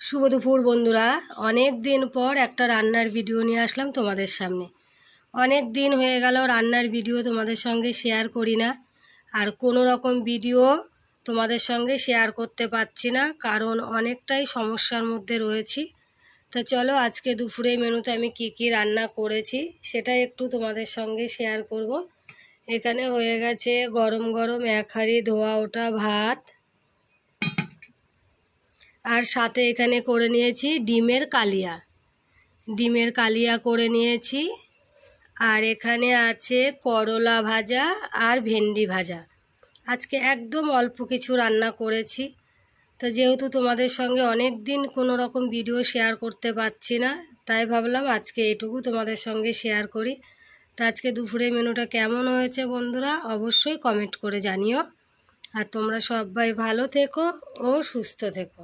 শুভ দুপুর বন্ধুরা, অনেক দিন পর একটা রান্নার ভিডিও নিয়ে আসলাম তোমাদের সামনে। অনেক দিন হয়ে গেল রান্নার ভিডিও তোমাদের সঙ্গে শেয়ার করি না, আর কোনো রকম ভিডিও তোমাদের সঙ্গে শেয়ার করতে পারছি না, কারণ অনেকটাই সমস্যার মধ্যে রয়েছি। তা চলো আজকে দুপুরে মেনুতে আমি কি রান্না করেছি সেটাই একটু তোমাদের সঙ্গে শেয়ার করব। এখানে হয়ে গেছে গরম গরম এক হাঁড়ি ধোয়া ওঠা ভাত, আর সাথে এখানে করে নিয়েছি ডিমের কালিয়া করে নিয়েছি। আর এখানে আছে করলা ভাজা আর ভেন্ডি ভাজা। আজকে একদম অল্প কিছু রান্না করেছি। তো যেহেতু তোমাদের সঙ্গে অনেক দিন কোনো রকম ভিডিও শেয়ার করতে পারছি না, তাই ভাবলাম আজকে এটুকু তোমাদের সঙ্গে শেয়ার করি। তো আজকে দুপুরে মেনুটা কেমন হয়েছে বন্ধুরা অবশ্যই কমেন্ট করে জানিও। আর তোমরা সবাই ভালো থেকো ও সুস্থ থেকো।